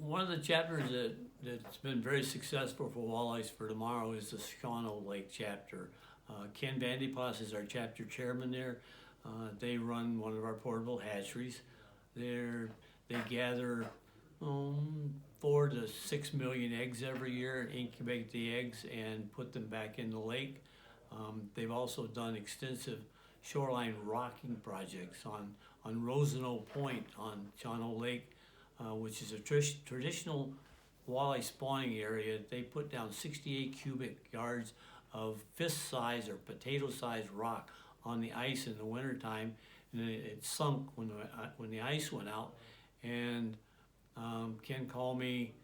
One of the chapters that's been very successful for Walleyes for Tomorrow is the Shawano Lake chapter. Ken Vandepas is our chapter chairman there. They run one of our portable hatcheries. They gather 4 to 6 million eggs every year, incubate the eggs, and put them back in the lake. They've also done extensive shoreline rocking projects on Rosenau Point on Shawano Lake, which is a traditional walleye spawning area. They put down 68 cubic yards of fist size or potato sized rock on the ice in the wintertime, and then it sunk when the ice went out. And Ken called me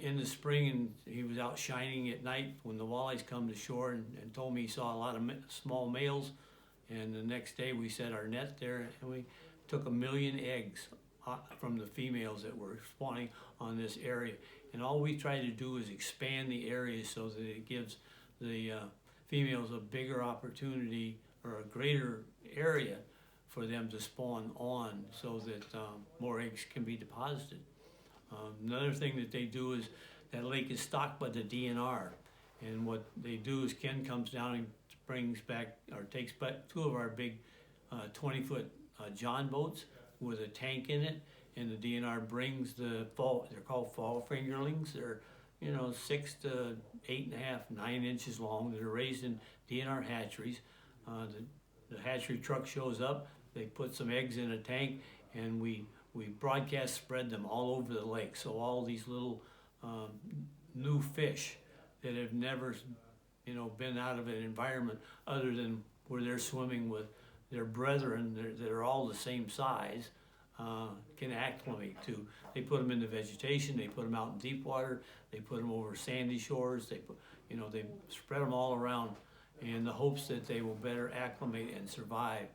in the spring, and he was out shining at night when the walleyes come to shore, and told me he saw a lot of small males. And the next day we set our net there, and we took 1 million eggs from the females that were spawning on this area. And all we try to do is expand the area so that it gives the females a bigger opportunity or a greater area for them to spawn on, so that more eggs can be deposited. Another thing that they do is that lake is stocked by the DNR, and what they do is Ken comes down and brings back or takes back 2 of our big 20-foot John boats with a tank in it, and the DNR brings they're called fall fingerlings. They're 6 to 8.5, 9 inches long. They're raised in DNR hatcheries. The hatchery truck shows up, they put some eggs in a tank, and we broadcast spread them all over the lake. So all these little new fish that have never been out of an environment other than where they're swimming with their brethren that are all the same size, can acclimate to. They put them in the vegetation, they put them out in deep water, they put them over sandy shores, they spread them all around in the hopes that they will better acclimate and survive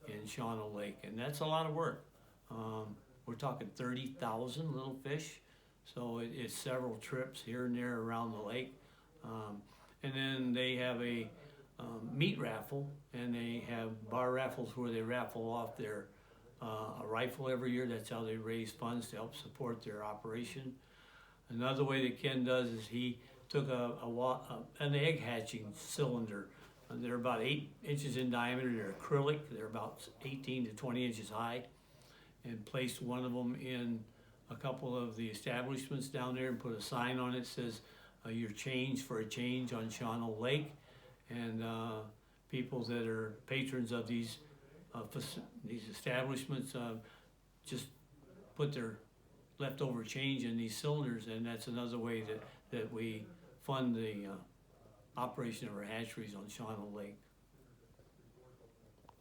in Shawano Lake. And that's a lot of work. We're talking 30,000 little fish, so it's several trips here and there around the lake. And then they have a meat raffle, and they have bar raffles where they raffle off their a rifle every year. That's how they raise funds to help support their operation. Another way that Ken does is he took an egg hatching cylinder. They're about 8 inches in diameter. They're acrylic. They're about 18 to 20 inches high, and placed one of them in a couple of the establishments down there and put a sign on it that says, "Your change for a change on Shawano Lake." And people that are patrons of these establishments just put their leftover change in these cylinders, and that's another way that we fund the operation of our hatcheries on Shawano Lake.